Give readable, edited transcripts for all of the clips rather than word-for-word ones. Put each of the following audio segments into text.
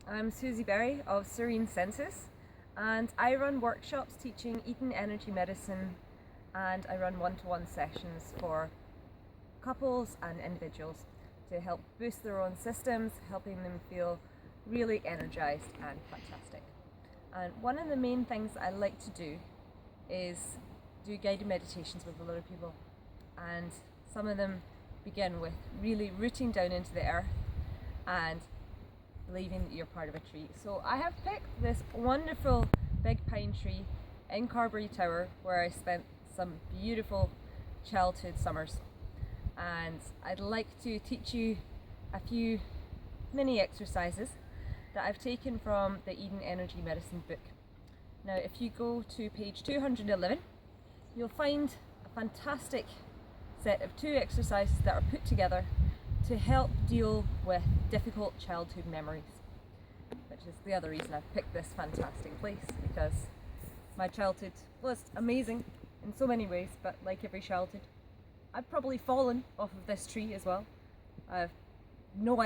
I'm Suzy of Serene and I run workshops teaching Eden energy medicine, and I run one-to-one sessions for couples and individuals to help boost their own systems, helping them feel really energized and fantastic. And one of the main things I like to do is do guided meditations with a lot of people, and some of them begin with really rooting down into the earth and believing that you're part of a tree. So I have picked this wonderful big pine tree in Carberry Tower where I spent some beautiful childhood summers, and I'd like to teach you a few mini exercises that I've taken from the Eden Energy Medicine book. Now if you go to page 211, you'll find a fantastic set of 2 exercises that are put together to help deal with difficult childhood memories, which is the other reason I've picked this fantastic place, because my childhood was amazing in so many ways, but like every childhood, I've probably fallen off of this tree as well. I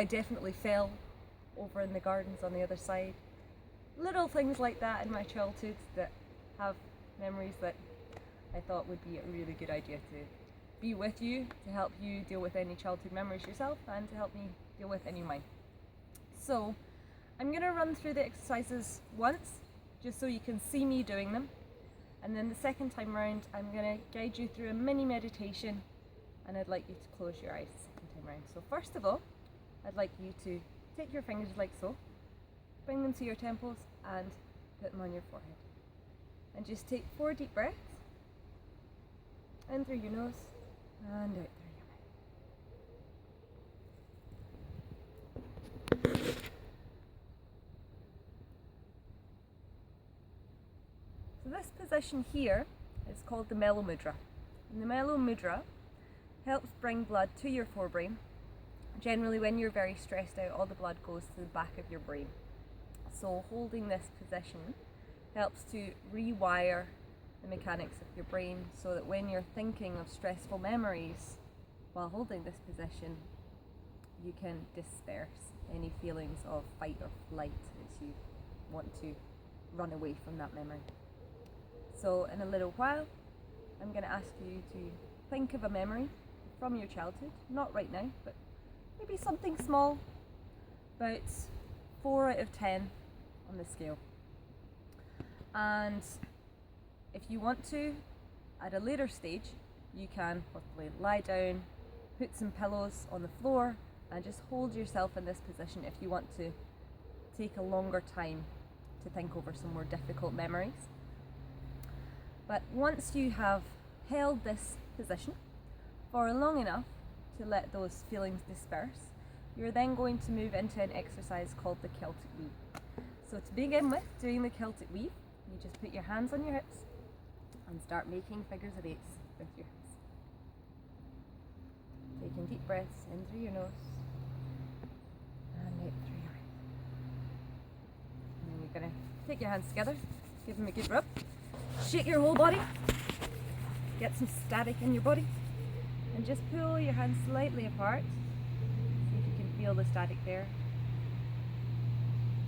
definitely fell over in the gardens on the other side. Little things like that in my childhood that have memories that I thought would be a really good idea to be with you, to help you deal with any childhood memories yourself and to help me deal with any of mine. So I'm going to run through the exercises once just so you can see me doing them, and then the second time round I'm going to guide you through a mini meditation, and I'd like you to close your eyes the second time round. So first of all, I'd like you to take your fingers like so, bring them to your temples and put them on your forehead, and just take 4 deep breaths in through your nose and out through your mouth. So this position here is called the mellow mudra. And the mellow mudra helps bring blood to your forebrain. Generally when you're very stressed out, all the blood goes to the back of your brain. So holding this position helps to rewire the mechanics of your brain so that when you're thinking of stressful memories while holding this position, you can disperse any feelings of fight or flight as you want to run away from that memory. So in a little while, I'm going to ask you to think of a memory from your childhood, not right now, but maybe something small, about 4 out of 10 on the scale. And if you want to, at a later stage, you can possibly lie down, put some pillows on the floor, and just hold yourself in this position if you want to take a longer time to think over some more difficult memories. But once you have held this position for long enough to let those feelings disperse, you're then going to move into an exercise called the Celtic Weave. So to begin with, doing the Celtic Weave, you just put your hands on your hips and start making figures of 8s with your hands. Taking deep breaths in through your nose and out through your mouth. And then you're going to take your hands together, give them a good rub, shake your whole body, get some static in your body, and just pull your hands slightly apart. See if you can feel the static there.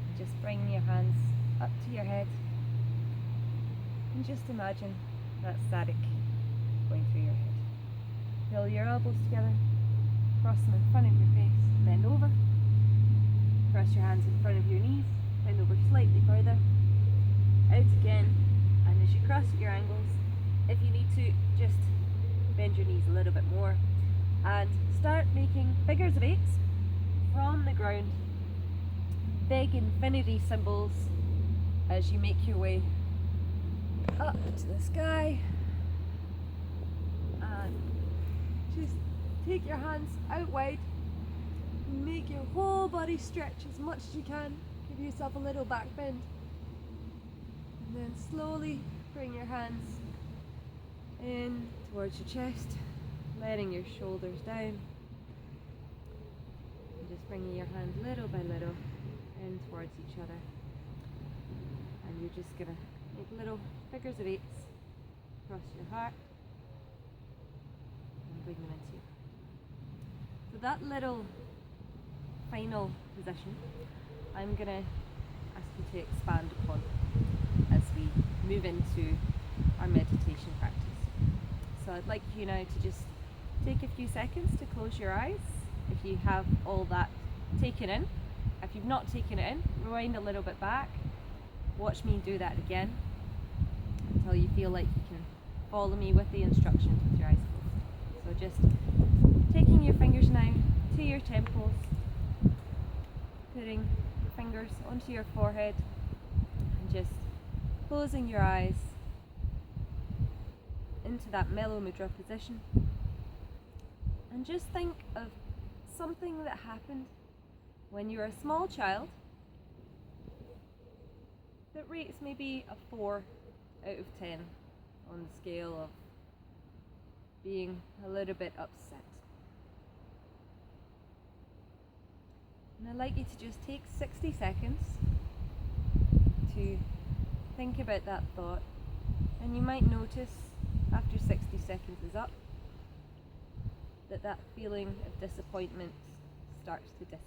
And just bring your hands up to your head and just imagine that static going through your head. Pull your elbows together, cross them in front of your face, bend over, press your hands in front of your knees, bend over slightly further, out again, and as you cross at your angles, if you need to, just bend your knees a little bit more and start making figures of 8s from the ground, big infinity symbols as you make your way up to the sky. And just take your hands out wide, make your whole body stretch as much as you can, give yourself a little back bend, and then slowly bring your hands in towards your chest, letting your shoulders down, and just bringing your hands little by little in towards each other, and you're just going to make little figures of 8s across your heart and bring them into you. So that little final position I'm going to ask you to expand upon as we move into our meditation practice. So I'd like you now to just take a few seconds to close your eyes if you have all that taken in. If you've not taken it in, rewind a little bit back, watch me do that again until you feel like you can follow me with the instructions with your eyes closed. So just taking your fingers now to your temples, putting your fingers onto your forehead and just closing your eyes into that mellow mudra position, and just think of something that happened when you were a small child that rates maybe a 4 out of 10 on the scale of being a little bit upset. And I'd like you to just take 60 seconds to think about that thought, and you might notice after 60 seconds is up that feeling of disappointment starts to dissipate.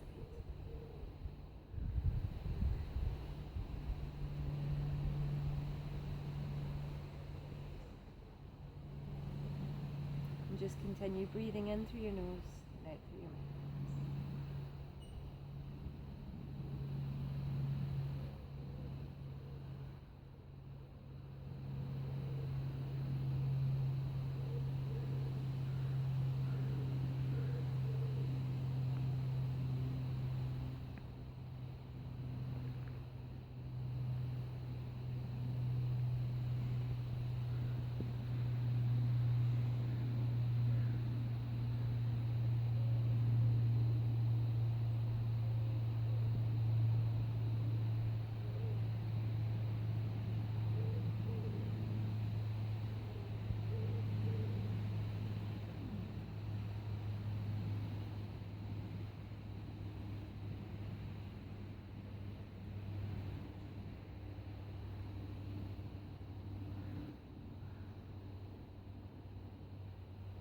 And just continue breathing in through your nose and out through your mouth.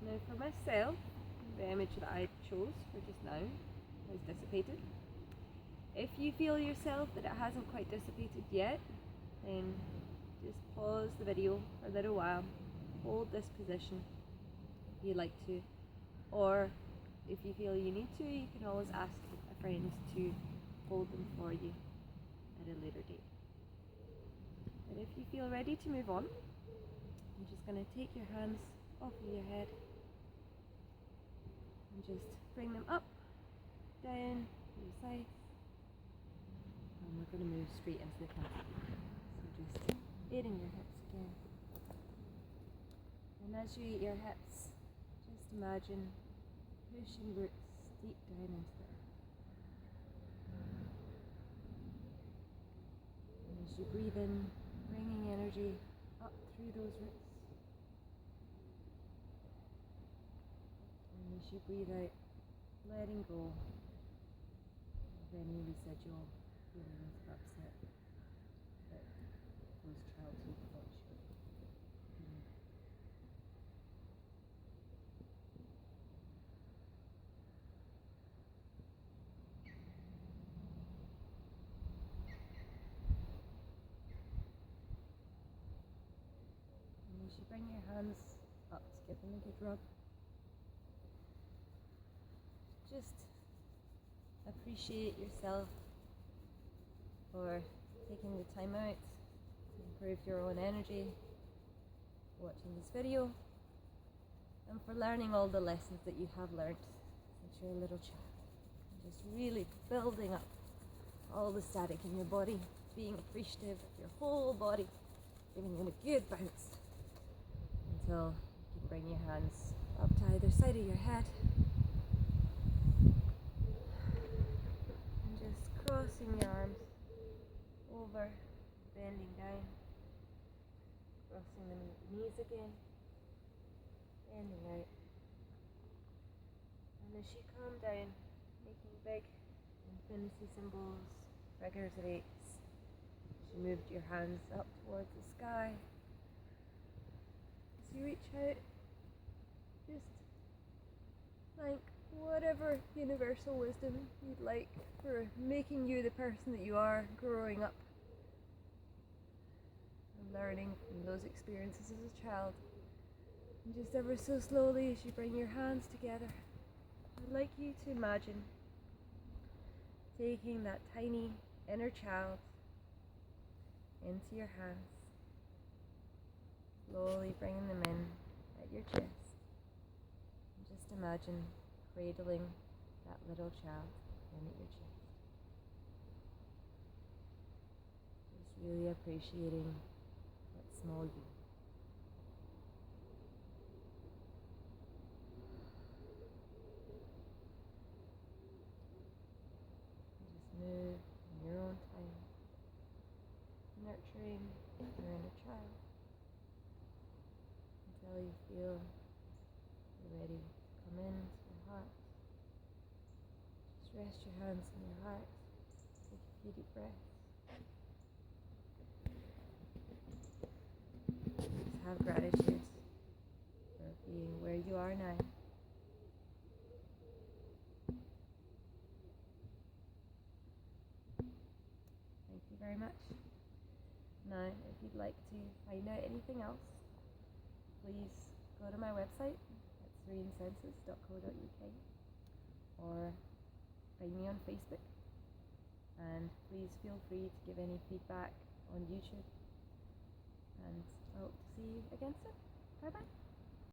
Now for myself, the image that I chose for just now has dissipated. If you feel yourself that it hasn't quite dissipated yet, then just pause the video for a little while, hold this position if you'd like to, or if you feel you need to, you can always ask a friend to hold them for you at a later date. But if you feel ready to move on, I'm just going to take your hands off of your head and just bring them up, down, to your sides, and we're going to move straight into the plank. So just aiding your hips again. And as you eat your hips, just imagine pushing roots deep down into the earth. And as you breathe in, bringing energy up through those roots. And as you breathe out, letting go of any residual feelings of upset that those childhood thoughts should be. And as you bring your hands up to give them a good rub, just appreciate yourself for taking the time out to improve your own energy, watching this video, and for learning all the lessons that you have learned since you're a little child. And just really building up all the static in your body, being appreciative of your whole body, giving it a good bounce until you can bring your hands up to either side of your head. Crossing your arms over, bending down, crossing the knees again, bending out. And as you calm down, making big infinity symbols, figures of eights, as you moved your hands up towards the sky, as you reach out, just thank whatever universal wisdom you'd like for making you the person that you are growing up and learning from those experiences as a child. And just ever so slowly, as you bring your hands together, I'd like you to imagine taking that tiny inner child into your hands, slowly bringing them in at your chest. And just imagine cradling that little child in at your chest. Just really appreciating that small you. Move in your own time, nurturing your inner child until you feel you're ready to come into your heart. Just rest your hands on your heart, take a few deep breaths. Just have gratitude for being where you are now. Thank you very much. Now, if you'd like to find out anything else, please go to my website at serenesenses.co.uk or find me on Facebook, and please feel free to give any feedback on YouTube, and I hope to see you again soon. Bye bye.